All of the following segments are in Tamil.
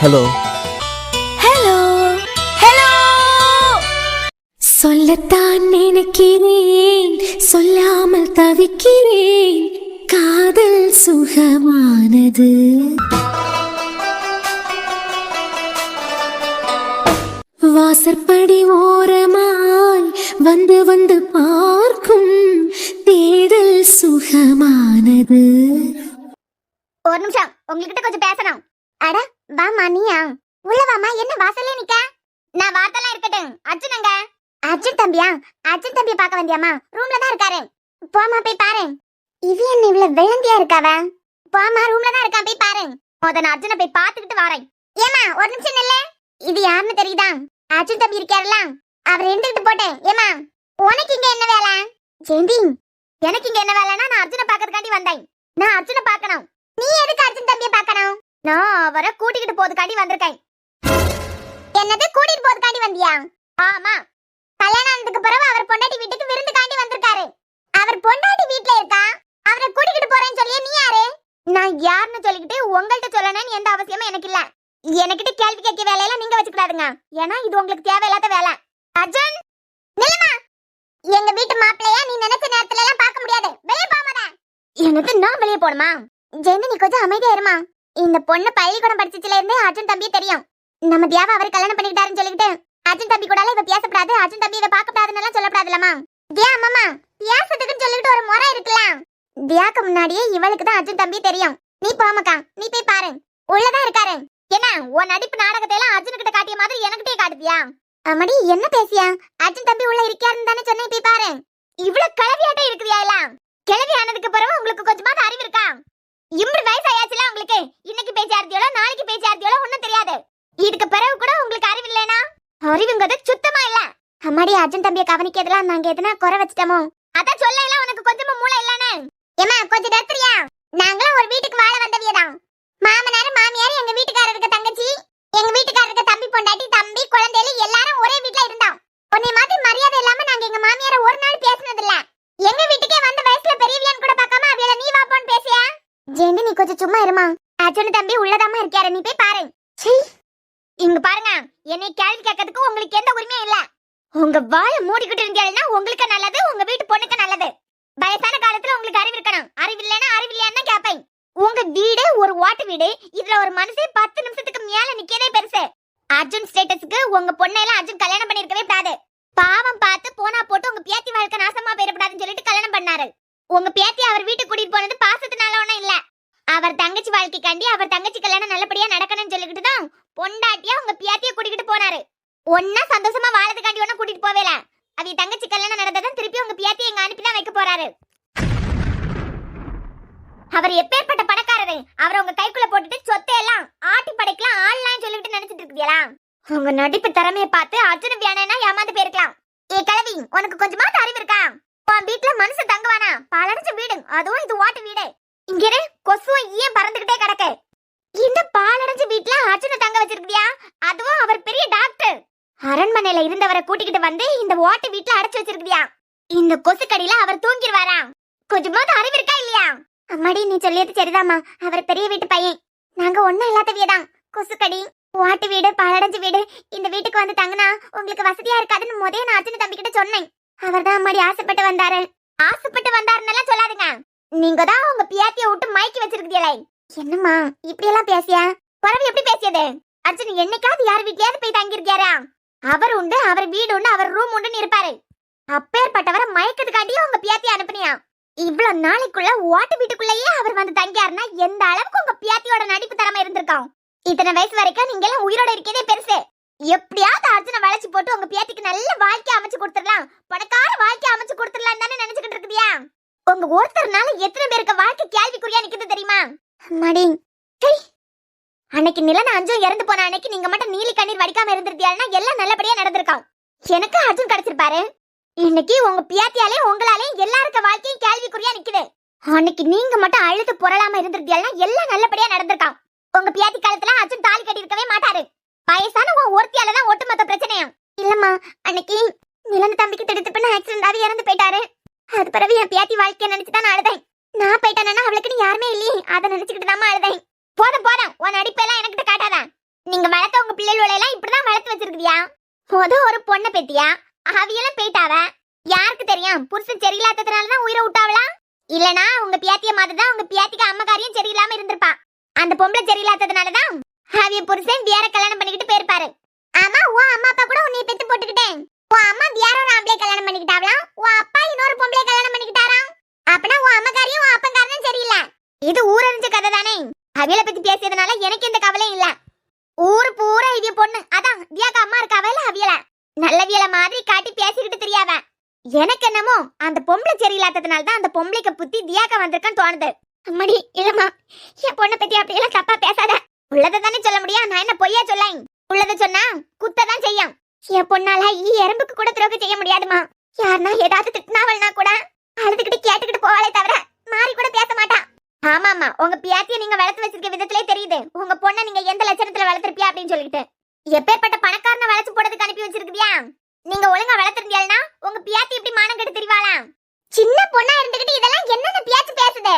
Hello hello hello. சொல்லத்தான் நினைக்கிறேன், சொல்லாமல் தவிக்கிறேன். காதல் சுகமானது. வாசற்படி ஓரமாய் வந்து வந்து பார்க்கும் தேடல் சுகமானது. ஒரு நிமிஷம் உங்ககிட்ட கொஞ்சம் பேசணும். அட வாமா, நீயா? உள்ள வாமா. என்ன வாசல்ல நிக்க? நான் வார்த்தைலாம் இருக்கட்டும். அர்ஜுனங்க? அர்ஜுன் தம்பியா? அர்ஜுன் தம்பியை பார்க்க வந்தியாமா? ரூம்ல தான் இருக்காரு. போமா போய் பாரு. இது என்ன இவ்வளவு வெள்ளந்தியா இருக்காவ? போமா, ரூம்ல தான் இருக்கா, போய் பாரு. நான் அர்ஜுனை போய் பார்த்துக்கிட்டு வரேன். ஏமா ஒரு நிமிஷம் நில்ல. இது யாருன்னு தெரியுதா? அர்ஜுன் தம்பி இருக்காருல, அவர் எடுத்துக்கிட்டு போட்டேன். ஏமா உனக்கு இங்க என்ன வேலை? ஜெயந்தி, எனக்கு இங்க என்ன வேலைன்னா நான் அர்ஜுனை பார்க்கறதுக்காண்டி வந்தேன். நான் அர்ஜுனை பார்க்கணும். நீ எதுக்கு அர்ஜுன் தம்பியை பார்க்கணும்? நான் அவரை கூட்டிக்கிட்டு போறதுக்காண்டி வந்திருக்கேன். என்னது, கூட்டிட்டு போறதுக்காண்டி வந்தியா? ஆமா, கல்யாணம் ஆனதுக்கு பிறகு அவர் பொண்டாட்டி வீட்டுக்கு விருந்துக்காண்டி வந்திருக்காரு. அவர் பொண்டாட்டி வீட்ல இருக்கா, அவரை கூட்டிக்கிட்டு போறேன்னு சொல்லியே நீ யாரு? நான் யாருன்னு சொல்லிக்கிட்டு உங்கள்கிட்ட சொல்லணும்னு எந்த அவசியமும் எனக்கு இல்ல. எனக்கிட்ட கேள்வி கேட்க வேலையெல்லாம் நீங்க வச்சுக்கூடாதுங்க. ஏன்னா இது உங்களுக்கு தேவையில்லாத வேலை. அர்ஜுன் நில்லுமா. எங்க வீட்டு மாப்பிள்ளையா நீ நினைச்ச நேரத்துல எல்லாம் பார்க்க முடியாது. வெளியே போகாத. எனக்கு நான் வெளியே போணுமா? ஜெயந்தி, நீ கொஞ்சம் அமைதியா இருமா. இந்த பொண்ணு பள்ளிக்கூடம் படிச்சதுல இருந்தே அர்ஜுன் தம்பியே தெரியும். நம்ம தியாவை அவர் கல்யாணம் பண்ணிக்கிட்டாருன்னு சொல்லிட்டு அர்ஜுன் தம்பி கூட இவ பேசப்படாது, அர்ஜுன் தம்பி இவ பார்க்கப்படாதுன்னு சொல்லப்படாதுலமா. தியா மாமா, பேசுறதுக்குன்னு சொல்லிட்டு ஒரு முறை இருக்குல்ல. தியாக்கு முன்னாடியே இவளுக்கு தான் அர்ஜுன் தம்பி தெரியும். நீ போமக்கா, நீ போய் பாரு. உள்ளதான் இருக்காரு. என்ன உன் நடிப்பு நாடகத்தை எல்லாம் அர்ஜுன் கிட்ட காட்டிய மாதிரி எனக்கிட்டே காட்டுவியா? அம்மாடி, என்ன பேசியா? அர்ஜுன் தம்பி உள்ள இருக்காருன்னு தானே சொன்னேன், போய் பாரு. இவ்வளவு கிளவியாட்டம் இருக்குதியா? எல்லாம் கிளவி ஆனதுக்கு பிறகு உங்களுக்கு கொஞ்சமாவது அறிவு இருக்கா? இம்பு வயசு ஆயாச்சுல உங்களுக்கு. இன்னைக்கு பேச்சு ஆர்த்தியோல, நாளைக்கு பேச்சு ஆர்த்தியோல ஒண்ணும் தெரியாது. இதுக்கு பிறகு கூட உங்களுக்கு அறிவு இல்லைனா? அறிவுங்கிறது சுத்தமா இல்ல. அம்மாடி, அர்ஜுன் தம்பியை கவனிக்கிறதுலாம் நாங்க எதனா குறை வச்சிட்டோமோ? அதான் சொல்ல எல்லாம் உனக்கு கொஞ்சமா மூளை இல்லனே. ஏமா கொஞ்சம் நிறுத்துறியா? நாங்களும் ஒரு வீட்டுக்கு வாழ வந்தவியதான். மாமனார் மாமியார், எங்க வீட்டுக்காரருக்கு தங்கச்சி, எங்க வீட்டுக்காரருக்கு தம்பி பொண்டாட்டி, தம்பி குழந்தைகள் எல்லாரும் ஒரே வீட்ல இருந்தோம். உன்னை மாதிரி மரியாதை இல்லாம நாங்க எங்க மாமியார ஒரு நாள் பேசினது இல்ல. எங்க வீட்டுக்கே வந்த வயசுல பெரியவியான்னு கூட பார்க்காம அவியல நீ வாப்போன்னு பேசியா? ஜெயந்தி, நீ கொஞ்சம் சும்மா இருமா. அர்ஜுன் தம்பி உள்ளதாமா இருக்காரு, நீ போய் பாரு. இங்க பாருங்க, என்னை கேள்வி கேட்கறதுக்கு உங்களுக்கு எந்த உரிமையும் இல்ல. உங்க வாயை மூடிக்கிட்டு இருந்தீங்கன்னா உங்களுக்கு நல்லது, உங்க வீட்டு பொண்ணுக்கு நல்லது. வயசான காலத்துல உங்களுக்கு அறிவு இருக்கணும். அறிவு இல்லைன்னா அறிவு இல்லையான்னு கேட்பேன். உங்க வீடு ஒரு ஓட்டு வீடு. இதுல ஒரு மனுஷன் 10 நிமிஷத்துக்கு மேல நிக்கதே பெருசு. அர்ஜுன் ஸ்டேட்டஸ்க்கு உங்க பொண்ணையெல்லாம் அர்ஜுன் கல்யாணம் பண்ணிருக்கவே கூடாது. பாவம் பார்த்து போனா போட்டு உங்க பேத்தி வாழ்க்கை நாசமா போயிடக்கூடாதுன்னு சொல்லிட்டு கல்யாணம் பண்ணாரு. உங்க பேத்தி அவர் வீட்டுக்கு கூட்டிட்டு போனது பாசத்தினால ஒண்ணும் இல்ல. அவர் தங்கச்சி வாழ்க்கைக்காண்டி அவர் தங்கச்சி கல்யாணம் நல்லபடியா நடக்கணும்னு சொல்லிக்கிட்டு தான் பொண்டாட்டியா உங்க பேத்திய கூட்டிட்டு போனாரு. ஒன்னா சந்தோஷமா வாழறதுக்காண்டி ஒன்னும் கூட்டிட்டு போவேல. அவ தங்கச்சி கல்யாணம் நடந்ததான் திருப்பி உங்க பேத்திய எங்க அனுப்பிதான் வைக்க போறாரு. அவர் எப்பேற்பட்ட பணக்காரரு? அவரை உங்க கைக்குள்ள போட்டுட்டு சொத்தை எல்லாம் ஆட்டி படைக்கலாம் ஆள்லாம் சொல்லிட்டு நினைச்சிட்டு இருக்கீங்களா? உங்க நடிப்பு திறமையை பார்த்து அர்ஜுன வியானா ஏமாந்து போயிருக்கலாம். ஏ கிழவி, உனக்கு கொஞ்சமா அறிவு இருக்கா? உன் வீட்டுல மனுஷன் தங்குவானா? பாலடைஞ்ச வீடு, அதுவும் இது ஓட்டு வீடு. இங்க கொசுவும் ஏன் பறந்துகிட்டே கிடக்கு. இந்த பாலடைஞ்ச வீட்டுல அர்ஜுன தங்க வச்சிருக்கியா? அதுவும் அவர் பெரிய டாக்டர். அரண்மனையில இருந்தவரை கூட்டிக்கிட்டு வந்து இந்த ஓட்டு வீட்டுல அடைச்சு வச்சிருக்கியா? இந்த கொசு கடியில அவர் தூங்கிடுவாரா? கொஞ்சமாவது அறிவு இருக்கா இல்லையா? அம்மாடி, நீ சொல்லியது சரிதாமா. அவர் பெரிய வீட்டு பையன். நாங்க ஒன்னும் இல்லாதவியதான். கொசுக்கடி, ஓட்டு வீடு, பாலடைஞ்ச வீடு, இந்த வீட்டுக்கு வந்து தங்கினா உங்களுக்கு வசதியா இருக்காதுன்னு முதல்ல நான் அர்ஜுன தம்பி கிட்ட சொன்னேன். அவர் தான் அம்மாடி ஆசைப்பட்டு வந்தாரு. ஆசைப்பட்டு வந்தாருன்னு சொல்லாதுங்க. நீங்க தான் உங்க பியாத்திய விட்டு மயக்கி வச்சிருக்கீங்களே. என்னம்மா இப்படி எல்லாம் பேசியா? பரவி எப்படி பேசியது? அர்ஜுன் என்னைக்காவது யார் வீட்லயாவது போய் தங்கி இருக்காரா? அவர் உண்டு, அவர் வீடு உண்டு, அவர் ரூம் உண்டுன்னு இருப்பாரு. அப்பேற்பட்டவரை மயக்கத்துக்காண்டியே உங்க பியாத்திய அனுப்புனியா? இவ்வளவு நாளைக்குள்ள ஓட்டு வீட்டுக்குள்ளேயே அவர் வந்து தங்கியாருன்னா எந்த அளவுக்கு உங்க பியாத்தியோட நடிப்பு திறமை இருந்திருக்கும். இத்தனை வயசு வரைக்கும் நீங்க எல்லாம் உயிரோட இருக்கதே பெருசு. எப்படியாவது அர்ஜுனை வளைச்சு போட்டு உங்க பியாத்திக்கு நல்ல வாழ்க்கை அமைச்சு கொடுத்துடலாம், பணக்கார வாழ்க்கை அமைச்சு கொடுத்துடலாம் தானே நினைச்சுக்கிட்டு இருக்குதியா? உங்க ஒருத்தர்னால எத்தனை பேருக்கு வாழ்க்கை கேள்விக்குறியா நிக்குது தெரியுமா? மடி, அன்னைக்கு நிலன அஞ்சும் இறந்து போன அன்னைக்கு நீங்க மட்டும் நீலி கண்ணீர் வடிக்காம இருந்திருத்தியால்னா எல்லாம் நல்லபடியா நடந்திருக்கும். எனக்கு அர்ஜுன் கிடைச்சிருப்பாரு. இன்னைக்கு உங்க பியாத்தியாலே உங்களாலே எல்லாருக்கும் வாழ்க்கையும் கேள்விக்குறியா நிக்குது. அன்னைக்கு நீங்க மட்டும் அழுது புரளாம இருந்திருத்தியால்னா எல்லாம் நல்லபடியா நடந்திருக்கும். உங்க பியாத்தி காலத்துல அர்ஜுன் தாலி கட்டி இருக்கவே மாட்டாரு. வயசான உன் ஒருத்தியாலதான் ஒட்டுமொத்த பிரச்சனையும். இல்லம்மா, அன்னைக்கு நிலன தம்பிக்கு திடுத்துப்புன்னு ஆக்சிடென்ட் ஆகி இறந்து போயிட்டாரு. அது பிறகு என் பியாத்தி வாழ்க்கைய நினைச்சுதான் நான் அழுதேன். நான் போயிட்டேன்னா அவளுக்குன்னு யாருமே இல்லையே, அதை நினைச்சுக்கிட்டு தான் அழுதேன். போதும் போதும், உன் நடிப்பெல்லாம் எனக்கிட்ட காட்டாத. நீங்க வளர்த்த உங்க பிள்ளைகளை எல்லாம் இப்படிதான் வளர்த்து வச்சிருக்கியா? ஒரு பொண்ணை பெத்தியா? அவியெல்லாம் போயிட்டாவ. யாருக்கு தெரியும் புருஷன் சரியில்லாததுனாலதான் உயிரை விட்டாவளா? இல்லனா உங்க பியாத்திய மாதிரிதான் உங்க பியாத்திக்கு அம்மகாரியும் சரியில்லாம இருந்திருப்பா. அந்த பொம்பளை சரியில்லாததுனாலதான் அவிய புருஷன் வேற கல்யாணம் பண்ணிக்கிட்டு போயிருப்பாரு. ஆமா, உன் அம்மா அப்பா கூட உன்னை பெத்து போட்டுக்கிட்டேன். உன் அம்மா வேற ஒரு ஆம்பளை கல்யாணம் பண்ணிக்கிட்டாவலாம். உன் அப்பா இன்னொரு பொம்பளை கல்யாணம் பண்ணிக்கிட்டாராம். அப்பனா உன் அம்மகாரியும் உன் அப்பங்காரனும் சரியில்லை. இது ஊரறிஞ்ச கதை தானே. அவியலை பத்தி பேசியதுனால எனக்கு எந்த கவலையும் இல்ல. ஊரு பூரா இவிய பொண்ணு. அதான் தியாக்கா அம்மா இருக்காவல அவியல நல்லவியல மாதிரி காட்டி பேசிக்கிட்டு தெரியாவ. எனக்கு என்னமோ அந்த பொம்பளை சரியில்லாததுனால தான் அந்த பொம்பளைக்கு புத்தி தியாக்கா வந்திருக்கான்னு தோணுது. அம்மாடி இல்லம்மா, என் பொண்ணை பத்தி அப்படியெல்லாம் தப்பா பேசாத. உள்ளதை தானே சொல்ல முடியும். நான் என்ன பொய்யா சொல்ல? உள்ளதை சொன்னா குத்ததான் செய்யும். என் பொண்ணால எறும்புக்கு கூட துரோகம் செய்ய முடியாதுமா. யாருன்னா ஏதாவது திட்டினாவல்னா கூட அழுதுகிட்டு கேட்டுக்கிட்டு போவாளே தவிர மாறி கூட பேச மாட்டா. ஆமாமா, உங்க பியாத்திய நீங்க வளர்த்து வச்சிருக்க விதத்திலே தெரியுது உங்க பொண்ணை நீங்க எந்த லட்சணத்துல வளர்த்திருப்பியா அப்படின்னு சொல்லிட்டு. எப்பேற்பட்ட பணக்காரனை வளர்ச்சி போடுறதுக்கு அனுப்பி வச்சிருக்கியா? நீங்க ஒழுங்கா வளர்த்திருந்தீங்கன்னா உங்க பியாத்தி இப்படி மானம் கெட்டு தெரிவாளா? சின்ன பொண்ணா இருந்துகிட்டு இதெல்லாம் என்னென்ன பியாச்சு பேசுது?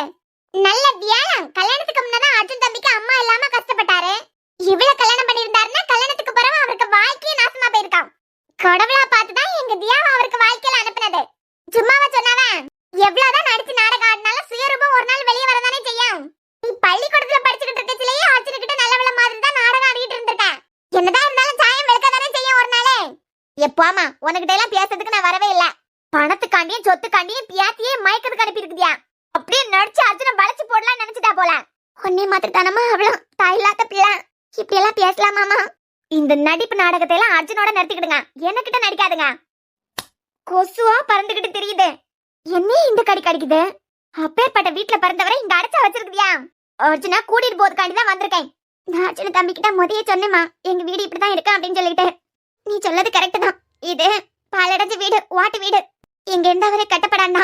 நல்ல வியாழம் கல்யாணத்துக்கு முன்னதான் அர்ஜுன் தம்பிக்கு அம்மா இல்லாம கஷ்டப்பட்டாரு. இவ்வளவு கல்யாணம் பண்ணிருந்தாருன்னா கல்யாணத்துக்கு பிறகு அவருக்கு வாழ்க்கையே நாசமா போயிருக்கான். கடவுளா பார்த்துதான் எங்க தியாவை அவருக்கு வாழ்க்கையில அனுப்புனது. சும்மாவா சொன்னாவன்? எவ்வளவுதான் நடிச்சு நாடகம் ஆடினாலும் சுயரூபம் ஒரு நாள் வெளியே வரதானே செய்யும். நீ பள்ளிக்கூடத்துல படிச்சுக்கிட்டு இருக்கச்சிலேயே அர்ஜுன் கிட்ட நல்லவள மாதிரி தான் நாடகம் ஆடிட்டு இருந்திருக்க. என்னதான் இருந்தாலும் சாயம் வெளுக்கதானே செய்யும் ஒரு நாளே. எப்போமா உனக்கிட்ட எல்லாம் பேசுறதுக்கு நான் வரவே இல்ல. பணத்துக்காண்டியும் சொத்துக்காண்டியும் பியாத்தியே மயக்கத்துக்கு அனுப்பி இருக்குதியா. அப்படியே நடிச்சு அர்ஜுனை வளைச்சு போடலாம் நினைச்சிட்டா போல. ஒன்னே மாதிரி தானமா அவ்வளவு தாயில்லாத பிள்ளை. இப்படி எல்லாம் பேசலாமாமா? இந்த நடிப்பு நாடகத்தை எல்லாம் அர்ஜுனோட நிறுத்திக்கிடுங்க. எனக்கிட்ட நடிக்காதுங்க. கொசுவா பறந்துகிட்டு தெரியுது. என்ன இந்த கடி கடிக்குது? அப்பேற்பட்ட வீட்டுல பிறந்தவரை இங்க அடைச்சா வச்சிருக்கியா? அர்ஜுனா கூட்டிட்டு போறதுக்காண்டி தான் வந்திருக்கேன். நான் அர்ஜுன தம்பிக்கிட்ட முதல்ல சொன்னேமா, எங்க வீடு இப்படிதான் இருக்கு அப்படின்னு சொல்லிட்டு. நீ சொல்லது கரெக்ட் தான். இது பாலடைஞ்ச வீடு, ஓட்டு வீடு. எங்க இருந்து அவரை கட்டப்படாண்டா.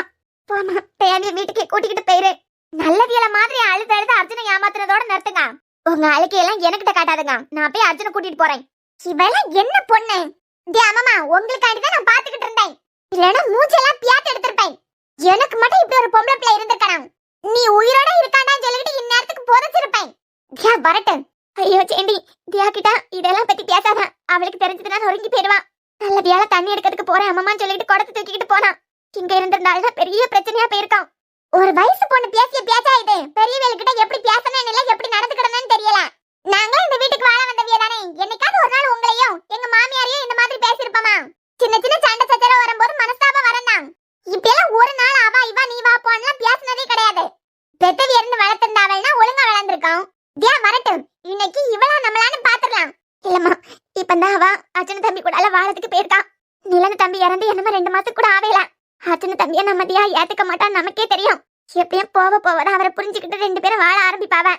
போமா, தேவைய வீட்டுக்கே கூட்டிக்கிட்டு போயிரு. நல்லவியல மாதிரி அழுது அழுது அர்ஜுனை ஏமாத்துறதோட நிறுத்துங்க. உங்க அழுக்கையெல்லாம் எனக்கிட்ட காட்டாதுங்க. நான் போய் அர்ஜுனை கூட்டிட்டு போறேன். இவெல்லாம் என்ன பொண்ணு? அம்மா, உங்களுக்காண்டி தான் நான் பாத்துக்கிட்டு இருந்தேன். இல்லைன்னா மூஞ்செல்லாம் பியாத்து எடுத்திருப்பேன். எனக்கு மட்டும் இப்படி ஒரு பொம்பளை பிள்ளை இருந்திருக்கணும். நீ உயிரோட இருக்காண்டான்னு சொல்லிட்டு இந்நேரத்துக்கு புதைச்சிருப்பேன். தியா வரட்டு. ஐயோ சேண்டி, தியா கிட்ட இதெல்லாம் பத்தி பேசாத. அவளுக்கு தெரிஞ்சதுன்னா நொறுங்கி போயிடுவான். நல்ல வியாழ தண்ணி எடுக்கிறதுக்கு போறேன் அம்மான்னு சொல்லிட்டு குடத்தை தூக்கிட்டு போனான். இங்க இருந்திருந்தாலும் பெரிய பிரச்சனையா போயிருக்கான். ஒரு வயசு பொண்ணு பேசிய பேச்சா இது? பெரியவள்கிட்ட எப்படி பேசணும் இல்ல எப்படி நடந்துக்கிடணும்னு தெரியல. நாங்க இந்த வீட்டுக்கு வாழ வந்தவிய தானே. என்னைக்காவது ஒரு நாள் உங்களையும் எங்க மாமியாரையும் இந்த மாதிரி பேசிருப்போமா? சின்ன சின்ன சண்டை சச்சரவு வரும்போது மனஸ்தாபம் வரந்தான். இப்பெல்லாம் ஒரு நாள் அவ இவா நீ வா போன்லாம் பேசினதே கிடையாது. பெத்தவி இருந்து வளர்த்திருந்தாவல்னா ஒழுங்கா வளர்ந்துருக்கோம். தியா வரட்டு. இன்னைக்கு இவளா நம்மளான்னு பாத்துக்கலாம். இல்லம்மா, இப்பந்தான் அவ அர்ஜுன தம்பி கூட வாழத்துக்கு போயிருக்கான். நிலன தம்பி இறந்து என்னமா 2 மாசத்துக்கு கூட ஆவேல. அர்ஜுன தம்பிய நம்ம தியா ஏத்துக்க மாட்டான்னு நமக்கே தெரியும். எப்படியும் போக போவதான் அவரை புரிஞ்சுக்கிட்டு 2 பேரும் வாழ ஆரம்பிப்பாவ.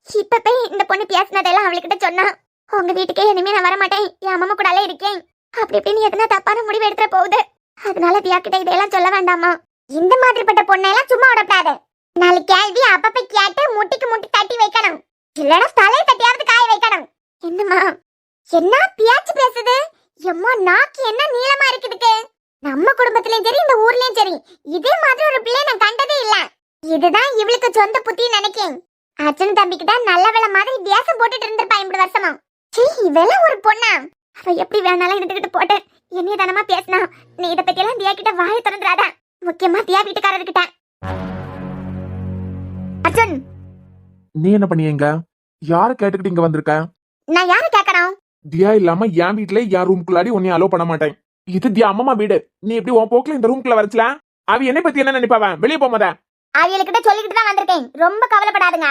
இப்ப போய் இந்த பொண்ணு பேசினதெல்லாம் அவளுக்கிட்ட சொன்னா, உங்க வீட்டுக்கே இனிமே நான் வரமாட்டேன், என் அம்மா கூடாலே இருக்கேன் அப்படி இப்படின்னு எதுனா தப்பான முடிவு எடுத்துட போகுது. அதனால தியா கிட்ட இதெல்லாம் சொல்ல வேண்டாமா? இந்த மாதிரிப்பட்ட பொண்ணெல்லாம் சும்மா விடக்கூடாது. 4 கேள்வி அப்பப்ப கேட்டு முட்டிக்கு முட்டி தட்டி வைக்கணும். இல்லனா தலையை தட்டியாவது காய வைக்கணும். என்னம்மா என்ன பியாச்சு பேசுது? எம்மா நாக்கு என்ன நீளமா இருக்குதுக்கு. நம்ம குடும்பத்திலயும் சரி இந்த ஊர்லயும் சரி இதே மாதிரி ஒரு பிள்ளை நான் கண்டதே இல்ல. இதுதான் இவளுக்கு சொந்த புத்தி நினைக்கேன். அர்ஜுன் தம்பிக்கிட்ட நல்லவள மாதிரி வியாசம் போட்டுட்டு இருந்திருப்பா 50 வருஷமா. சீ, இவெல்லாம் ஒரு பொண்ணா? அவ எப்படி வேணாலும் எடுத்துக்கிட்டு போட்டு என்னைய தானமா பேசினா. நீ இதை பத்தி எல்லாம் தியா கிட்ட வாயை திறந்துடாத. முக்கியமா தியா வீட்டுக்காரர்கிட்ட. அர்ஜுன், நீ என்ன பண்ணியங்க? யார கேட்டுக்கிட்டு இங்க வந்திருக்க? நான் யார கேட்கணும்? தியா இல்லாம என் வீட்டுல என் ரூம்குள்ளாடி உன்னை அலோ பண்ண மாட்டேன். இது தியா அம்மா வீடு. நீ எப்படி உன் போக்குல இந்த ரூம்குள்ள வரச்சல? அவ என்னை பத்தி என்ன நினைப்பாவ? வெளியே போமத. அவளுக்கிட்ட சொல்லிக்கிட்டு தான் வந்திருக்கேன். ரொம்ப கவலைப்படாதுங்க.